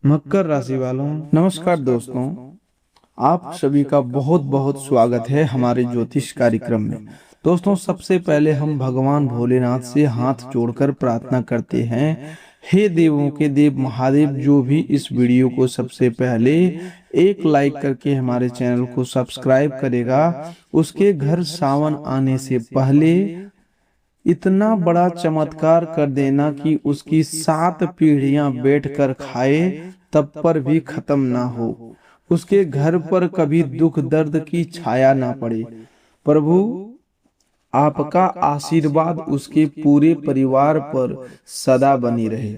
मकर राशि वालों, नमस्कार दोस्तों। आप सभी का बहुत बहुत स्वागत है हमारे ज्योतिष कार्यक्रम में। दोस्तों, सबसे पहले हम भगवान भोलेनाथ से हाथ जोड़कर प्रार्थना करते हैं, हे देवों के देव महादेव, जो भी इस वीडियो को सबसे पहले एक लाइक करके हमारे चैनल को सब्सक्राइब करेगा, उसके घर सावन आने से पहले इतना बड़ा चमत्कार कर देना कि उसकी 7 पीढ़ियां बैठकर खाए तब पर भी खत्म ना हो, उसके घर पर कभी दुख दर्द की छाया ना पड़े। प्रभु, आपका आशीर्वाद उसके पूरे परिवार पर सदा बनी रहे।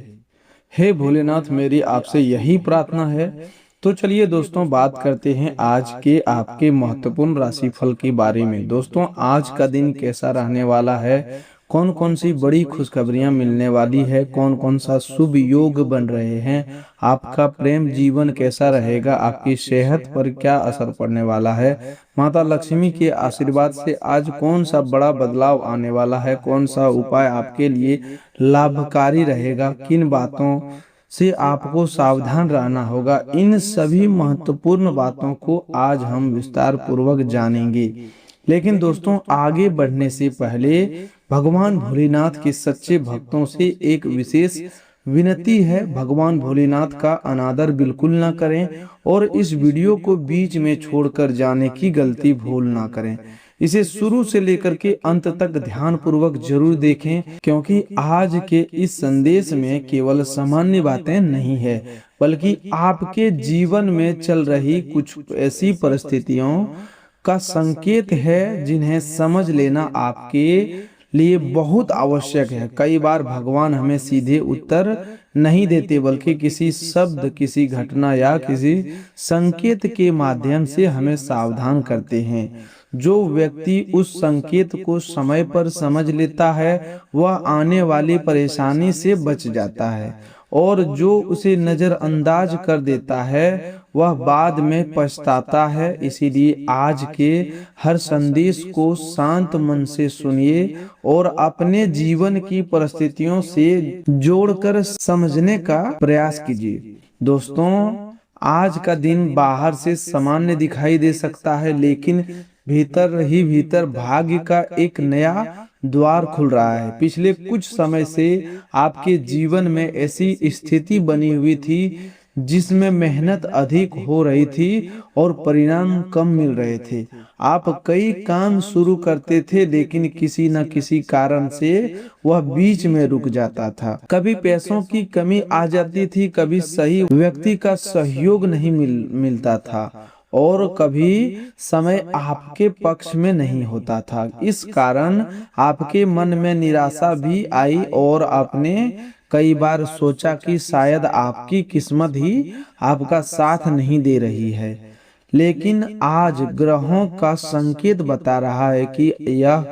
हे भोलेनाथ, मेरी आपसे यही प्रार्थना है। तो चलिए दोस्तों, बात करते हैं आज के आपके महत्वपूर्ण राशिफल के बारे में। दोस्तों, आज का दिन कैसा रहने वाला है, कौन कौन सी बड़ी खुशखबरियां मिलने वाली है, कौन कौन सा शुभ योग बन रहे हैं, आपका प्रेम जीवन कैसा रहेगा, आपकी सेहत पर क्या असर पड़ने वाला है, माता लक्ष्मी के आशीर्वाद से आज कौन सा बड़ा बदलाव आने वाला है, कौन सा उपाय आपके लिए लाभकारी रहेगा, किन बातों से आपको सावधान रहना होगा, इन सभी महत्वपूर्ण बातों को आज हम विस्तार पूर्वक जानेंगे। लेकिन दोस्तों, आगे बढ़ने से पहले भगवान भोलेनाथ के सच्चे भक्तों से एक विशेष विनती है। भगवान भोलेनाथ का अनादर बिल्कुल ना करें और इस वीडियो को बीच में छोड़कर जाने की गलती भूल ना करें। इसे शुरू से लेकर के अंत तक ध्यान पूर्वक जरूर देखें, क्योंकि आज के इस संदेश में केवल सामान्य बातें नहीं है, बल्कि आपके जीवन में चल रही कुछ ऐसी परिस्थितियों का संकेत है जिन्हें समझ लेना आपके लिए बहुत आवश्यक है। कई बार भगवान हमें सीधे उत्तर नहीं देते, बल्कि किसी शब्द, किसी घटना या किसी संकेत के माध्यम से हमें सावधान करते हैं। जो व्यक्ति उस संकेत को समय पर समझ लेता है, वह आने वाली परेशानी से बच जाता है, और जो उसे नजरअंदाज कर देता है वह बाद में पछताता है। इसीलिए आज के हर संदेश को शांत मन से सुनिए और अपने जीवन की परिस्थितियों से जोड़कर समझने का प्रयास कीजिए। दोस्तों, आज का दिन बाहर से सामान्य दिखाई दे सकता है, लेकिन भीतर ही भीतर भाग्य का एक नया द्वार खुल रहा है। पिछले कुछ समय से आपके जीवन में ऐसी स्थिति बनी हुई थी जिसमें मेहनत अधिक हो रही थी और परिणाम कम मिल रहे थे। आप कई काम शुरू करते थे, लेकिन किसी न किसी कारण से वह बीच में रुक जाता था। कभी पैसों की कमी आ जाती थी, कभी सही व्यक्ति का सहयोग नहीं मिलता था, और कभी समय आपके पक्ष में नहीं होता था। इस कारण आपके मन में निराशा भी आई और आपने कई बार सोचा कि शायद आपकी किस्मत ही आपका साथ नहीं दे रही है। लेकिन आज ग्रहों का संकेत बता रहा है कि यह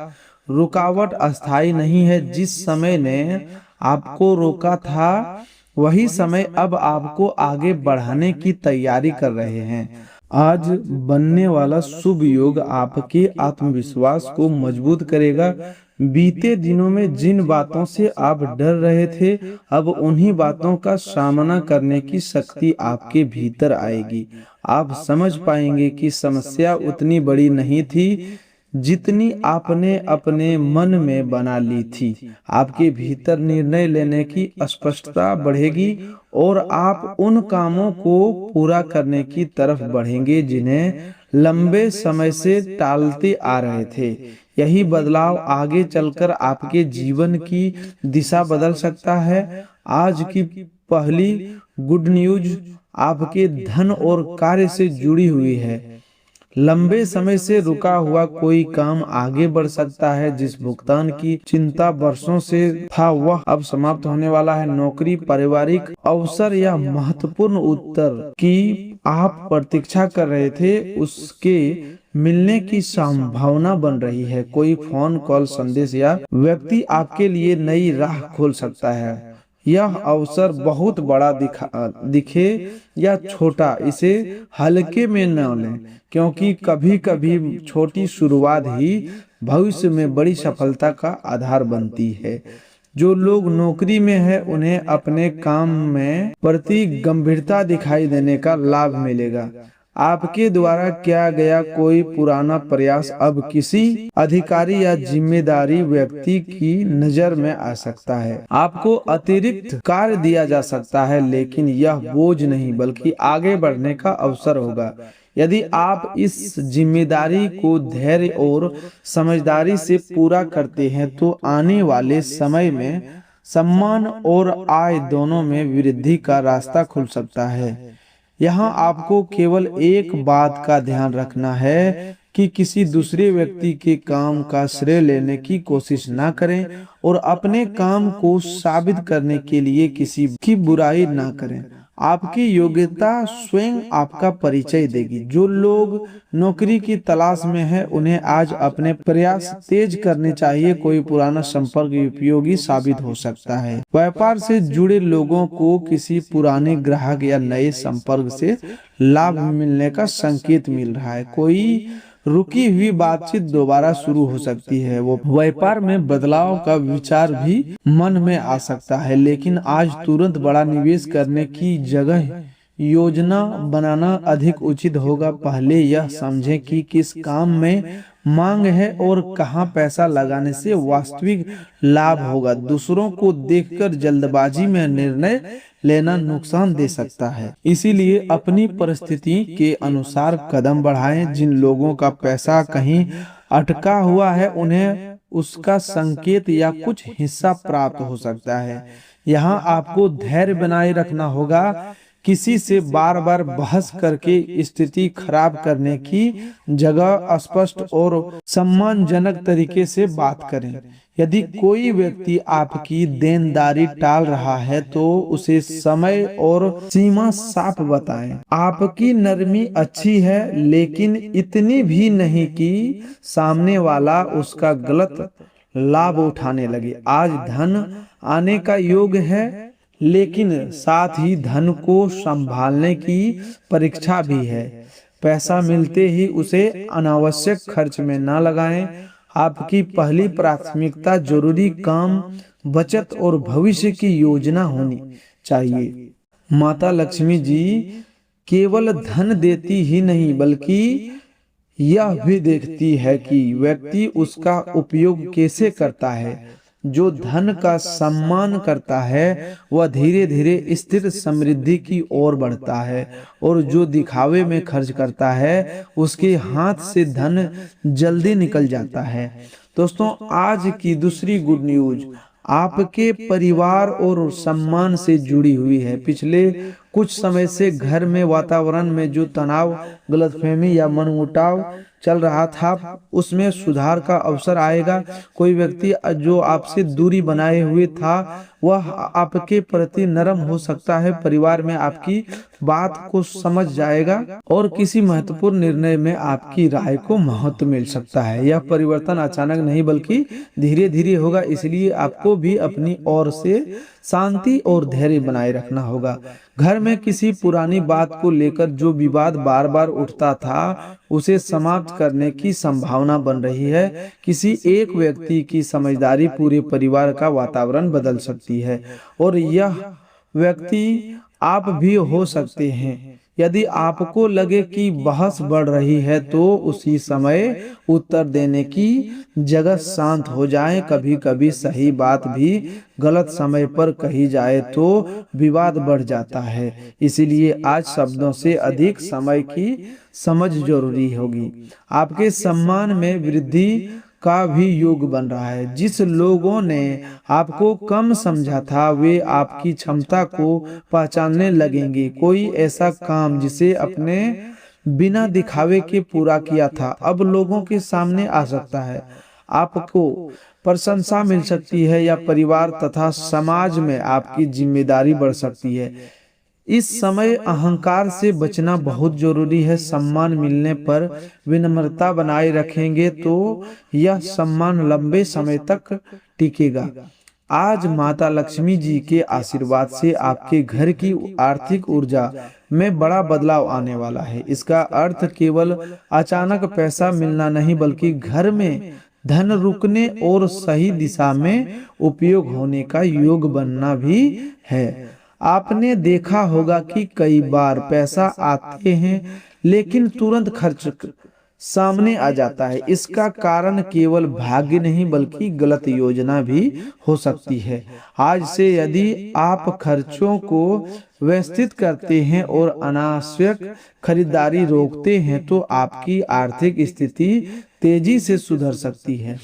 रुकावट अस्थायी नहीं है। जिस समय ने आपको रोका था, वही समय अब आपको आगे बढ़ाने की तैयारी कर रहे हैं। आज बनने वाला शुभ योग आपके आत्मविश्वास को मजबूत करेगा। बीते दिनों में जिन बातों से आप डर रहे थे, अब उन्हीं बातों का सामना करने की शक्ति आपके भीतर आएगी। आप समझ पाएंगे कि समस्या उतनी बड़ी नहीं थी जितनी आपने अपने मन में बना ली थी। आपके भीतर निर्णय लेने की स्पष्टता बढ़ेगी और आप उन कामों को पूरा करने की तरफ बढ़ेंगे जिन्हें लंबे समय से टालते आ रहे थे। यही बदलाव आगे चलकर आपके जीवन की दिशा बदल सकता है। आज की पहली गुड न्यूज आपके धन और कार्य से जुड़ी हुई है। लंबे समय से रुका हुआ कोई काम आगे बढ़ सकता है। जिस भुगतान की चिंता वर्षों से था, वह अब समाप्त होने वाला है। नौकरी, पारिवारिक अवसर या महत्वपूर्ण उत्तर की आप प्रतीक्षा कर रहे थे, उसके मिलने की संभावना बन रही है। कोई फोन कॉल, संदेश या व्यक्ति आपके लिए नई राह खोल सकता है। यह अवसर बहुत बड़ा दिखे या छोटा, इसे हल्के में न लें, क्योंकि कभी कभी छोटी शुरुआत ही भविष्य में बड़ी सफलता का आधार बनती है। जो लोग नौकरी में है उन्हें अपने काम में प्रति गंभीरता दिखाई देने का लाभ मिलेगा। आपके द्वारा किया गया कोई पुराना प्रयास अब किसी अधिकारी या जिम्मेदारी व्यक्ति की नजर में आ सकता है। आपको अतिरिक्त कार्य दिया जा सकता है, लेकिन यह बोझ नहीं बल्कि आगे बढ़ने का अवसर होगा। यदि आप इस जिम्मेदारी को धैर्य और समझदारी से पूरा करते हैं तो आने वाले समय में सम्मान और आय दोनों में वृद्धि का रास्ता खुल सकता है। यहाँ आपको केवल एक बात का ध्यान रखना है कि किसी दूसरे व्यक्ति के काम का श्रेय लेने की कोशिश ना करें और अपने काम को साबित करने के लिए किसी की बुराई ना करें। आपकी योग्यता स्वयं आपका परिचय देगी। जो लोग नौकरी की तलाश में हैं, उन्हें आज अपने प्रयास तेज करने चाहिए। कोई पुराना संपर्क उपयोगी साबित हो सकता है। व्यापार से जुड़े लोगों को किसी पुराने ग्राहक या नए संपर्क से लाभ मिलने का संकेत मिल रहा है। कोई रुकी हुई बातचीत दोबारा शुरू हो सकती है। वो व्यापार में बदलाव का विचार भी मन में आ सकता है, लेकिन आज तुरंत बड़ा निवेश करने की जगह योजना बनाना अधिक उचित होगा। पहले यह समझें कि किस काम में मांग है और कहां पैसा लगाने से वास्तविक लाभ होगा। दूसरों को देखकर जल्दबाजी में निर्णय लेना नुकसान दे सकता है, इसीलिए अपनी परिस्थिति के अनुसार कदम बढ़ाएं। जिन लोगों का पैसा कहीं अटका हुआ है, उन्हें उसका संकेत या कुछ हिस्सा प्राप्त हो सकता है। यहाँ आपको धैर्य बनाए रखना होगा। किसी से बार बार बहस करके स्थिति खराब करने की जगह स्पष्ट और सम्मानजनक तरीके से बात करें। यदि कोई व्यक्ति आपकी देनदारी टाल रहा है तो उसे समय और सीमा साफ बताएं। आपकी नरमी अच्छी है, लेकिन इतनी भी नहीं कि सामने वाला उसका गलत लाभ उठाने लगे। आज धन आने का योग है, लेकिन साथ ही धन को संभालने की परीक्षा भी है। पैसा मिलते ही उसे अनावश्यक खर्च में ना लगाएं। आपकी पहली प्राथमिकता जरूरी काम, बचत और भविष्य की योजना होनी चाहिए। माता लक्ष्मी जी केवल धन देती ही नहीं, बल्कि यह भी देखती है कि व्यक्ति उसका उपयोग कैसे करता है। जो धन का सम्मान करता है वह धीरे धीरे स्थिर समृद्धि की ओर बढ़ता है, और जो दिखावे में खर्च करता है उसके हाथ से धन जल्दी निकल जाता है। दोस्तों, आज की दूसरी गुड न्यूज आपके परिवार और सम्मान से जुड़ी हुई है। पिछले कुछ समय से घर में वातावरण में जो तनाव, गलतफहमी या मनमुटाव चल रहा था, उसमें सुधार का अवसर आएगा। कोई व्यक्ति जो आपसे दूरी बनाए हुए था वह आपके प्रति नरम हो सकता है। परिवार में आपकी बात को समझ जाएगा और किसी महत्वपूर्ण निर्णय में आपकी राय को महत्व मिल सकता है। यह परिवर्तन अचानक नहीं बल्कि धीरे धीरे होगा, इसलिए आपको भी अपनी ओर से शांति और धैर्य बनाए रखना होगा। घर में किसी पुरानी बात को लेकर जो विवाद बार बार उठता था, उसे समाप्त करने की संभावना बन रही है। किसी एक व्यक्ति की समझदारी पूरे परिवार का वातावरण बदल सकती है, और यह व्यक्ति आप भी हो सकते हैं। यदि आपको लगे कि बहस बढ़ रही है तो उसी समय उत्तर देने की जगह शांत हो जाएं। कभी कभी सही बात भी गलत समय पर कही जाए तो विवाद बढ़ जाता है, इसीलिए आज शब्दों से अधिक समय की समझ जरूरी होगी। आपके सम्मान में वृद्धि का भी योग बन रहा है। जिस लोगों ने आपको कम समझा था वे आपकी क्षमता को पहचानने लगेंगे। कोई ऐसा काम जिसे अपने बिना दिखावे के पूरा किया था अब लोगों के सामने आ सकता है। आपको प्रशंसा मिल सकती है या परिवार तथा समाज में आपकी जिम्मेदारी बढ़ सकती है। इस समय अहंकार से बचना बहुत जरूरी है। सम्मान मिलने पर विनम्रता बनाए रखेंगे तो यह सम्मान लंबे समय तक टिकेगा। आज माता लक्ष्मी जी के आशीर्वाद से आपके घर की आर्थिक ऊर्जा में बड़ा बदलाव आने वाला है। इसका अर्थ केवल अचानक पैसा मिलना नहीं बल्कि घर में धन रुकने और सही दिशा में उपयोग होने का योग बनना भी है। आपने देखा होगा कि कई बार पैसा आते हैं लेकिन तुरंत खर्च सामने आ जाता है। इसका कारण केवल भाग्य नहीं बल्कि गलत योजना भी हो सकती है। आज से यदि आप खर्चों को व्यवस्थित करते हैं और अनावश्यक खरीदारी रोकते हैं तो आपकी आर्थिक स्थिति तेजी से सुधर सकती है।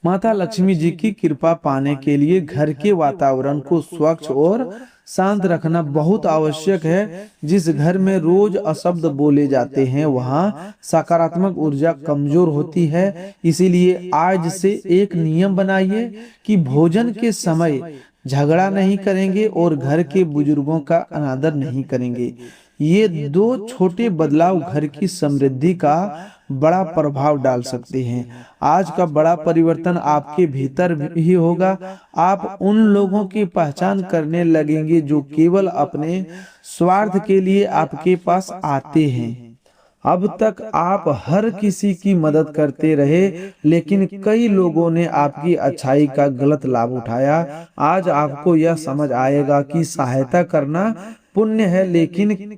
माता लक्ष्मी जी की कृपा पाने के लिए घर के वातावरण को स्वच्छ और शांत रखना बहुत आवश्यक है। जिस घर में रोज अशब्द बोले जाते हैं वहाँ सकारात्मक ऊर्जा कमजोर होती है। इसीलिए आज से एक नियम बनाइए कि भोजन के समय झगड़ा नहीं करेंगे और घर के बुजुर्गों का अनादर नहीं करेंगे। ये दो छोटे बदलाव घर की समृद्धि का बड़ा प्रभाव डाल सकते हैं। आज का बड़ा परिवर्तन आपके भीतर ही होगा। आप उन लोगों की पहचान करने लगेंगे जो केवल अपने स्वार्थ के लिए आपके पास आते हैं। अब तक आप हर किसी की मदद करते रहे लेकिन कई लोगों ने आपकी अच्छाई का गलत लाभ उठाया। आज आपको यह समझ आएगा कि सहायता करना पुण्य है लेकिन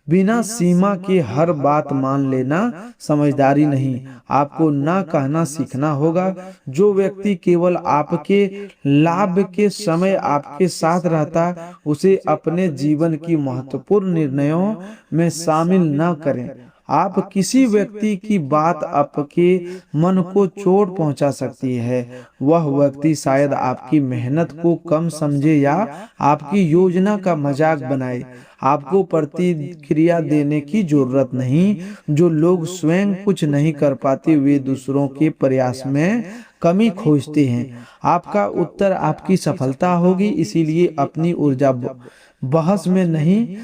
बिना सीमा के हर बात मान लेना समझदारी नहीं। आपको ना कहना सीखना होगा। जो व्यक्ति केवल आपके लाभ के समय आपके साथ रहता उसे अपने जीवन की महत्वपूर्ण निर्णयों में शामिल न करें। आप किसी व्यक्ति की बात आपके मन को चोट पहुंचा सकती है। वह व्यक्ति शायद आपकी मेहनत को कम समझे या आपकी योजना का मजाक बनाए। आपको प्रतिक्रिया देने की जरूरत नहीं। जो लोग स्वयं कुछ नहीं कर पाते वे दूसरों के प्रयास में कमी खोजते हैं। आपका उत्तर आपकी सफलता होगी। इसीलिए अपनी ऊर्जा बहस में नहीं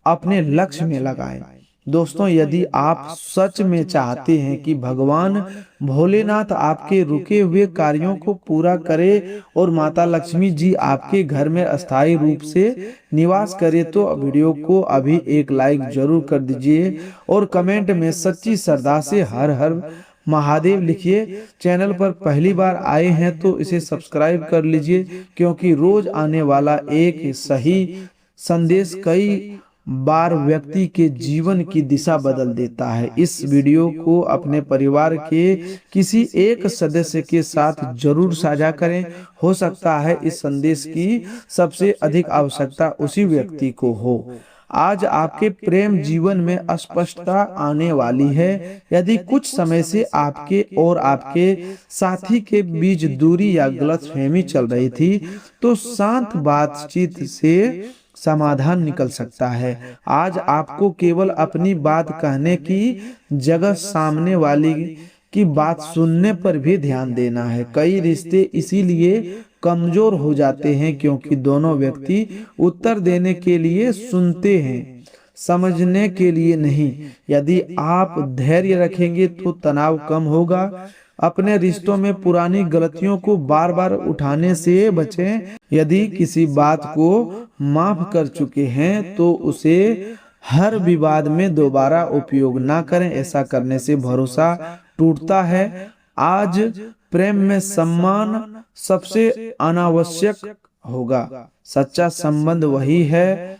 अपने लक्ष्य में लगाएं। दोस्तों, यदि आप सच में चाहते हैं कि भगवान भोलेनाथ आपके रुके हुए कार्यों को पूरा करे और माता लक्ष्मी जी आपके घर में अस्थायी रूप से निवास करे तो वीडियो को अभी एक लाइक जरूर कर दीजिए और कमेंट में सच्ची श्रद्धा से हर हर महादेव लिखिए। चैनल पर पहली बार आए हैं तो इसे सब्सक्राइब कर लीजिए क्योंकि रोज आने वाला एक सही संदेश कई बार व्यक्ति के जीवन की दिशा बदल देता है। इस वीडियो को अपने परिवार के किसी एक सदस्य के साथ जरूर साझा करें। हो सकता है इस संदेश की सबसे अधिक आवश्यकता उसी व्यक्ति को हो। आज आपके प्रेम जीवन में अस्पष्टता आने वाली है। यदि कुछ समय से आपके और आपके साथी के बीच दूरी या गलतफहमी चल रही थी तो शांत बातचीत से समाधान निकल सकता है। आज आपको केवल अपनी बात कहने की जगह सामने वाली की बात सुनने पर भी ध्यान देना है। कई रिश्ते इसीलिए कमजोर हो जाते हैं क्योंकि दोनों व्यक्ति उत्तर देने के लिए सुनते हैं, समझने के लिए नहीं। यदि आप धैर्य रखेंगे तो तनाव कम होगा। अपने रिश्तों में पुरानी गलतियों को बार बार उठाने से बचें। यदि किसी बात को माफ कर चुके हैं तो उसे हर विवाद में दोबारा उपयोग ना करें। ऐसा करने से भरोसा टूटता है। आज प्रेम में सम्मान सबसे अनावश्यक होगा। सच्चा संबंध वही है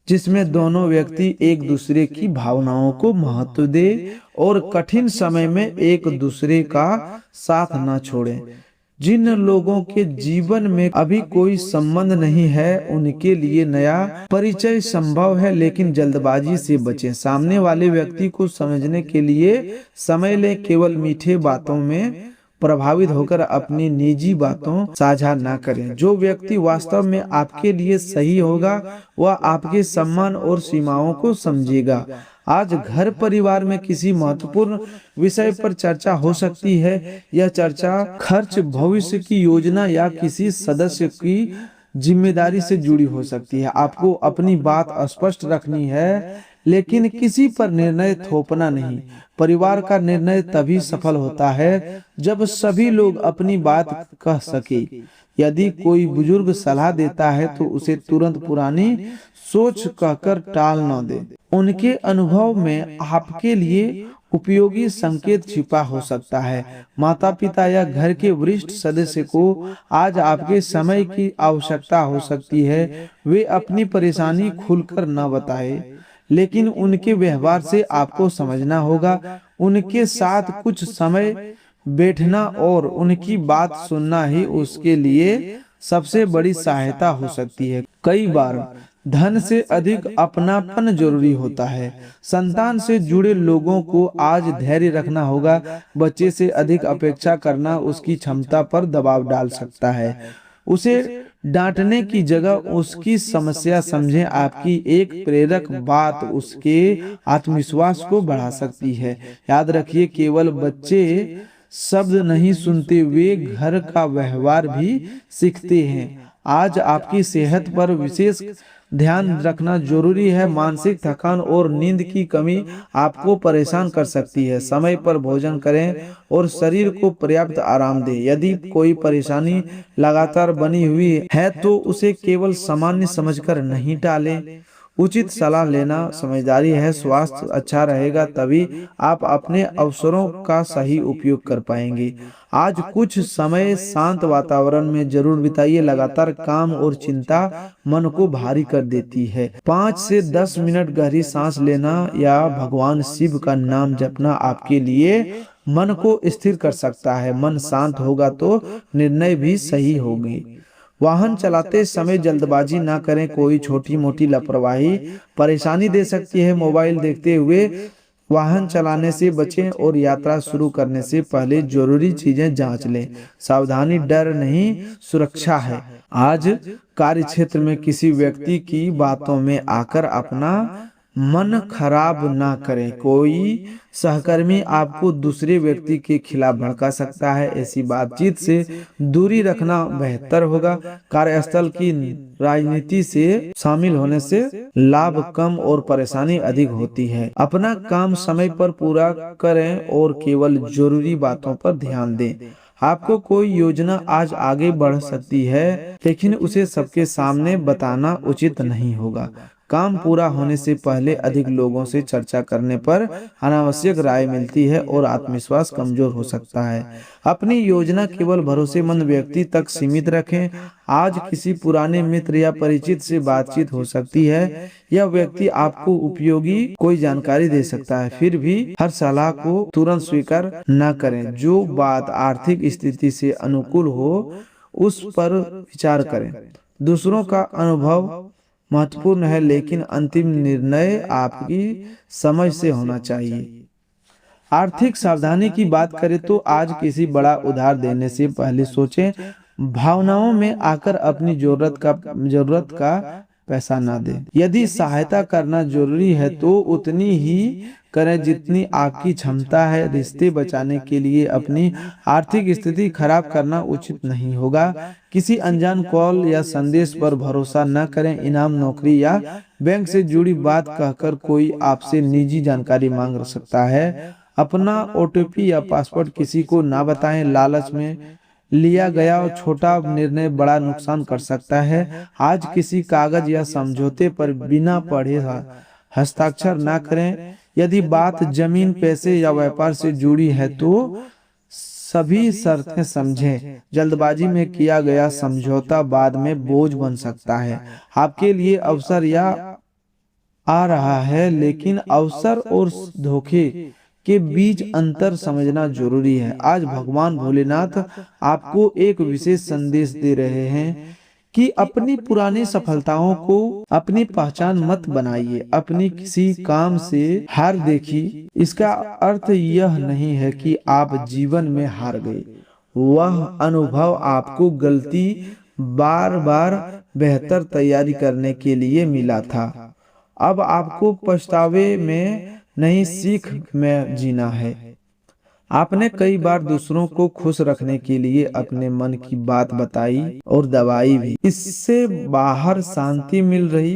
जिसमें दोनों व्यक्ति एक दूसरे की भावनाओं को महत्व दे और कठिन समय में एक दूसरे का साथ न छोड़ें। जिन लोगों के जीवन में अभी कोई संबंध नहीं है उनके लिए नया परिचय संभव है लेकिन जल्दबाजी से बचें। सामने वाले व्यक्ति को समझने के लिए समय लें। केवल मीठे बातों में प्रभावित होकर अपनी निजी बातों साझा ना करें। जो व्यक्ति वास्तव में आपके लिए सही होगा वह आपके सम्मान और सीमाओं को समझेगा। आज घर परिवार में किसी महत्वपूर्ण विषय पर चर्चा हो सकती है। यह चर्चा खर्च, भविष्य की योजना या किसी सदस्य की जिम्मेदारी से जुड़ी हो सकती है। आपको अपनी बात स्पष्ट रखनी है लेकिन किसी पर निर्णय थोपना नहीं। परिवार का निर्णय तभी सफल होता है जब सभी लोग अपनी बात कह सके। यदि कोई बुजुर्ग सलाह देता है तो उसे तुरंत पुरानी सोच कहकर टाल न दे। उनके अनुभव में आपके लिए उपयोगी संकेत छिपा हो सकता है। माता पिता या घर के वरिष्ठ सदस्य को आज आपके समय की आवश्यकता हो सकती है। वे अपनी परेशानी खुलकर न बताए, लेकिन उनके व्यवहार से आपको समझना होगा। उनके साथ कुछ समय बैठना और उनकी बात सुनना ही उसके लिए सबसे बड़ी सहायता हो सकती है। कई बार धन से अधिक अपनापन जरूरी होता है। संतान से जुड़े लोगों को आज धैर्य रखना होगा। बच्चे से अधिक अपेक्षा करना उसकी क्षमता पर दबाव डाल सकता है। उसे डांटने की जगह उसकी समस्या समझें। आपकी एक प्रेरक बात उसके आत्मविश्वास को बढ़ा सकती है। याद रखिए, केवल बच्चे शब्द नहीं सुनते, वे घर का व्यवहार भी सीखते हैं। आज आपकी सेहत पर विशेष ध्यान रखना जरूरी है। मानसिक थकान और नींद की कमी आपको परेशान कर सकती है। समय पर भोजन करें और शरीर को पर्याप्त आराम दें। यदि कोई परेशानी लगातार बनी हुई है तो उसे केवल सामान्य समझकर नहीं टालें। उचित सलाह लेना समझदारी है। स्वास्थ्य अच्छा रहेगा तभी आप अपने अवसरों का सही उपयोग कर पाएंगे। आज कुछ समय शांत वातावरण में जरूर बिताइए। लगातार काम और चिंता मन को भारी कर देती है। 5 से 10 मिनट गहरी सांस लेना या भगवान शिव का नाम जपना आपके लिए मन को स्थिर कर सकता है। मन शांत होगा तो निर्णय भी सही होंगे। वाहन चलाते समय जल्दबाजी ना करें। कोई छोटी मोटी लापरवाही परेशानी दे सकती है। मोबाइल देखते हुए वाहन चलाने से बचें और यात्रा शुरू करने से पहले जरूरी चीजें जांच लें। सावधानी डर नहीं, सुरक्षा है। आज कार्य क्षेत्र में किसी व्यक्ति की बातों में आकर अपना मन खराब ना करें। कोई सहकर्मी आपको दूसरे व्यक्ति के खिलाफ भड़का सकता है। ऐसी बातचीत से दूरी रखना बेहतर होगा। कार्यस्थल की राजनीति से शामिल होने से लाभ कम और परेशानी अधिक होती है। अपना काम समय पर पूरा करें और केवल जरूरी बातों पर ध्यान दें। आपको कोई योजना आज आगे बढ़ सकती है, लेकिन उसे सबके सामने बताना उचित नहीं होगा। काम पूरा होने से पहले अधिक लोगों से चर्चा करने पर अनावश्यक राय मिलती है और आत्मविश्वास कमजोर हो सकता है। अपनी योजना केवल भरोसेमंद व्यक्ति तक सीमित रखें। आज किसी पुराने मित्र या परिचित से बातचीत हो सकती है। यह व्यक्ति आपको उपयोगी कोई जानकारी दे सकता है। फिर भी हर सलाह को तुरंत स्वीकार न करें। जो बात आर्थिक स्थिति से अनुकूल हो उस पर विचार करें। दूसरों का अनुभव महत्वपूर्ण है, लेकिन अंतिम निर्णय आपकी समझ से होना चाहिए। आर्थिक सावधानी की बात करें तो आज किसी बड़ा उधार देने से पहले सोचें। भावनाओं में आकर अपनी जरूरत का पैसा ना दें। यदि सहायता करना जरूरी है तो उतनी ही करें जितनी आपकी क्षमता है। रिश्ते बचाने के लिए अपनी आर्थिक स्थिति खराब करना उचित नहीं होगा। किसी अनजान कॉल या संदेश पर भरोसा न करें। इनाम, नौकरी या बैंक से जुड़ी बात कहकर कोई आपसे निजी जानकारी मांग सकता है। अपना ओटीपी या पासवर्ड किसी को ना बताएं। लालच में लिया गया छोटा निर्णय बड़ा नुकसान कर सकता है। आज किसी कागज या समझौते पर बिना पढ़े हस्ताक्षर ना करें। यदि बात जमीन, पैसे या व्यापार से जुड़ी है तो सभी शर्तें समझें। जल्दबाजी में किया गया समझौता बाद में बोझ बन सकता है। आपके लिए अवसर या आ रहा है, लेकिन अवसर और धोखे के बीच अंतर समझना जरूरी है। आज भगवान भोलेनाथ आपको एक विशेष संदेश दे रहे हैं कि अपनी पुरानी सफलताओं को अपनी पहचान मत बनाइए। अपनी किसी काम से हार देखी, इसका अर्थ यह नहीं है कि आप जीवन में हार गए। वह अनुभव आपको गलती बार बार बेहतर तैयारी करने के लिए मिला था। अब आपको पछतावे में नहीं, सीख में जीना है। आपने कई बार दूसरों को खुश रखने के लिए अपने मन की बात बताई और दबाई भी। इससे बाहर शांति मिल रही,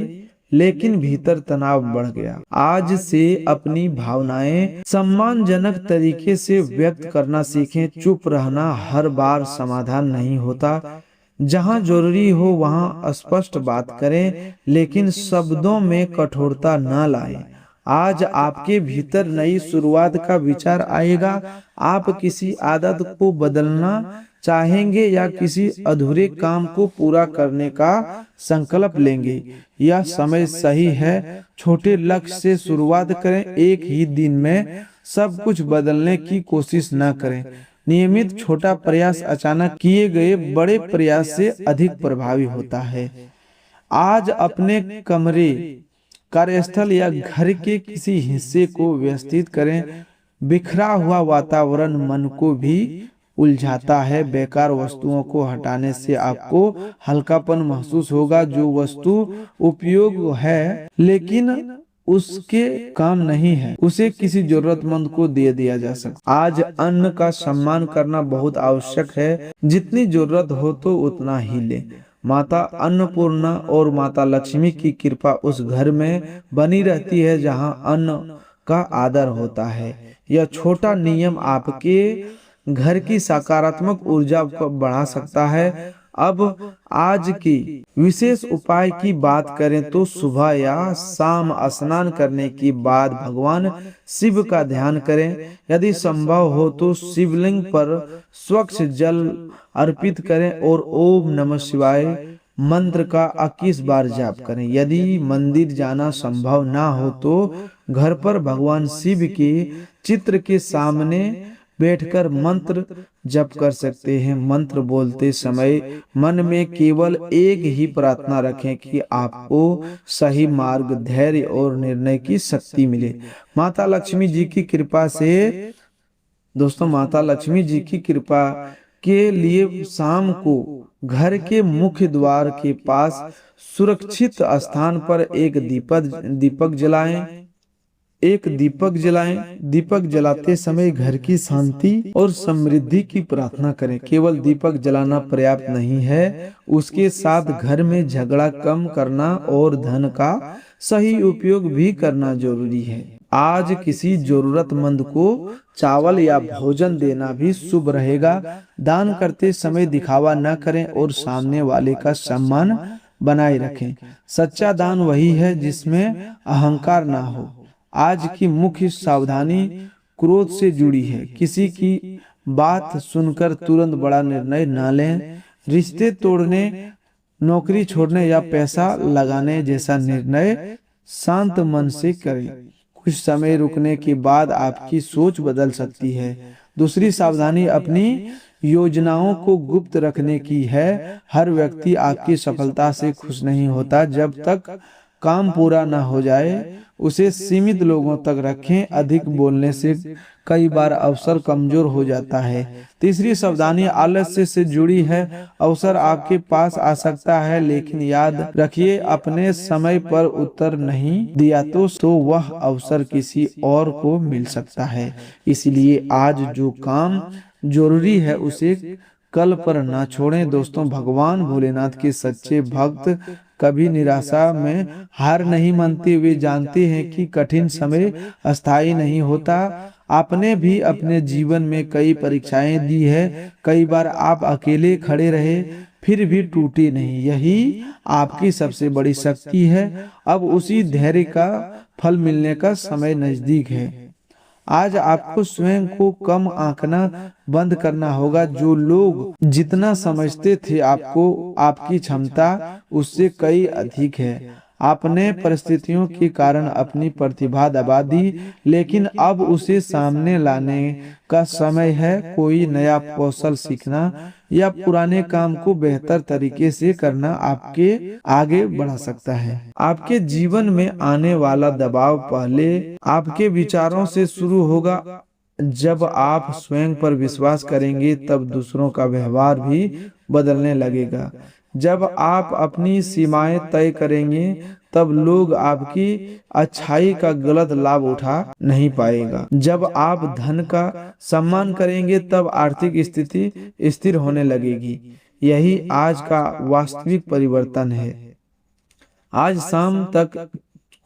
लेकिन भीतर तनाव बढ़ गया। आज से अपनी भावनाएं सम्मानजनक तरीके से व्यक्त करना सीखें। चुप रहना हर बार समाधान नहीं होता। जहां जरूरी हो वहां स्पष्ट बात करें, लेकिन शब्दों में कठोरता न लाएं। आज आपके भीतर नई शुरुआत का विचार आएगा। आप किसी आदत को बदलना चाहेंगे या किसी अधूरे काम को पूरा करने का संकल्प लेंगे। यह समय सही है। छोटे लक्ष्य से शुरुआत करें। एक ही दिन में सब कुछ बदलने की कोशिश न करें। नियमित छोटा प्रयास अचानक किए गए बड़े प्रयास से अधिक प्रभावी होता है। आज अपने कमरे, कार्यस्थल या घर के किसी हिस्से को व्यवस्थित करें। बिखरा हुआ वातावरण मन को भी उलझाता है। बेकार वस्तुओं को हटाने से आपको हल्कापन महसूस होगा। जो वस्तु उपयोग है लेकिन उसके काम नहीं है, उसे किसी जरूरतमंद को दे दिया जा सकता। आज अन्न का सम्मान करना बहुत आवश्यक है। जितनी जरूरत हो तो उतना ही ले। माता अन्नपूर्णा और माता लक्ष्मी की कृपा उस घर में बनी रहती है जहां अन्न का आदर होता है। यह छोटा नियम आपके घर की सकारात्मक ऊर्जा को बढ़ा सकता है। अब आज की विशेष उपाय की बात करें तो सुबह या शाम स्नान करने के बाद भगवान शिव का ध्यान करें। यदि संभव हो तो शिवलिंग पर स्वच्छ जल अर्पित करें और ओम नमः शिवाय मंत्र का 21 बार जाप करें। यदि मंदिर जाना संभव ना हो तो घर पर भगवान शिव के चित्र के सामने बैठकर मंत्र जप कर सकते हैं। मंत्र बोलते समय मन में केवल एक ही प्रार्थना रखें कि आपको सही मार्ग, धैर्य और निर्णय की शक्ति मिले। माता लक्ष्मी जी की कृपा से दोस्तों, माता लक्ष्मी जी की कृपा के लिए शाम को घर के मुख्य द्वार के पास सुरक्षित स्थान पर एक दीपक जलाएं। दीपक जलाते समय घर की शांति और समृद्धि की प्रार्थना करें। केवल दीपक जलाना पर्याप्त नहीं है, उसके साथ घर में झगड़ा कम करना और धन का सही उपयोग भी करना जरूरी है। आज किसी जरूरतमंद को चावल या भोजन देना भी शुभ रहेगा। दान करते समय दिखावा न करें और सामने वाले का सम्मान बनाए रखें। सच्चा दान वही है जिसमें अहंकार ना हो। आज की मुख्य सावधानी क्रोध से जुड़ी है। किसी की बात सुनकर तुरंत बड़ा निर्णय न लें। रिश्ते तोड़ने, नौकरी छोड़ने या पैसा लगाने जैसा निर्णय शांत मन से करें। कुछ समय रुकने के बाद आपकी सोच बदल सकती है। दूसरी सावधानी अपनी योजनाओं को गुप्त रखने की है। हर व्यक्ति आपकी सफलता से खुश नहीं होता। जब तक काम पूरा न हो जाए उसे सीमित लोगों तक रखें। अधिक बोलने से कई बार अवसर कमजोर हो जाता है। तीसरी सावधानी आलस्य से जुड़ी है। अवसर आपके पास आ सकता है लेकिन याद रखिए, अपने समय पर उत्तर नहीं दिया तो वह अवसर किसी और को मिल सकता है। इसलिए आज जो काम जरूरी है उसे कल पर ना छोड़ें। दोस्तों, भगवान भोलेनाथ के सच्चे भक्त कभी निराशा में हार नहीं मानते। वे जानते हैं कि कठिन समय अस्थायी नहीं होता। आपने भी अपने जीवन में कई परीक्षाएं दी है। कई बार आप अकेले खड़े रहे फिर भी टूटे नहीं। यही आपकी सबसे बड़ी शक्ति है। अब उसी धैर्य का फल मिलने का समय नजदीक है। आज आपको स्वयं को कम आंकना बंद करना होगा। जो लोग जितना समझते थे आपको, आपकी क्षमता उससे कई अधिक है। आपने परिस्थितियों के कारण अपनी प्रतिभा दबा दी, लेकिन अब उसे सामने लाने का समय है। कोई नया कौशल सीखना या पुराने काम को बेहतर तरीके से करना आपके आगे बढ़ा सकता है। आपके जीवन में आने वाला दबाव पहले आपके विचारों से शुरू होगा। जब आप स्वयं पर विश्वास करेंगे तब दूसरों का व्यवहार भी बदलने लगेगा। जब आप अपनी सीमाएं तय करेंगे तब लोग आपकी अच्छाई का गलत लाभ उठा नहीं पाएगा। जब आप धन का सम्मान करेंगे तब आर्थिक स्थिति स्थिर होने लगेगी। यही आज का वास्तविक परिवर्तन है। आज शाम तक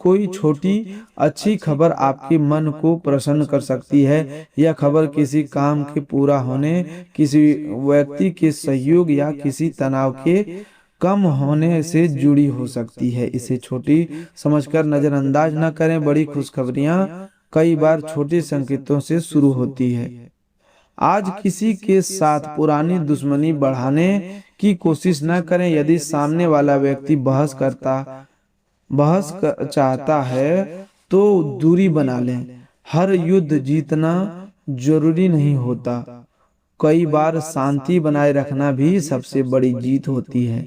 कोई छोटी अच्छी खबर आपके मन को प्रसन्न कर सकती है। यह खबर किसी काम के पूरा होने, किसी व्यक्ति के सहयोग या किसी तनाव के कम होने से जुड़ी हो सकती है। इसे छोटी समझकर नजरअंदाज न करें। बड़ी खुशखबरियां कई बार छोटे संकेतों से शुरू होती है। आज किसी के साथ पुरानी दुश्मनी बढ़ाने की कोशिश न करें। यदि सामने वाला व्यक्ति चाहता है तो दूरी बना लें। हर युद्ध जीतना जरूरी नहीं होता। कई बार शांति बनाए रखना भी सबसे बड़ी जीत होती है।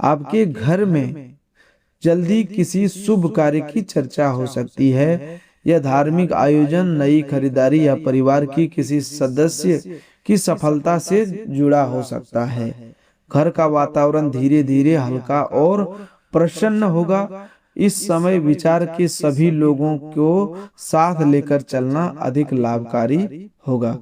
आपके घर में जल्दी किसी शुभ कार्य की चर्चा हो सकती है। यह धार्मिक आयोजन, नई खरीदारी या परिवार की किसी सदस्य की सफलता से जुड़ा हो सकता है। घर का वातावरण धीरे धीरे हल्का और प्रसन्न होगा। इस समय विचार के सभी लोगों को साथ लेकर चलना अधिक लाभकारी होगा।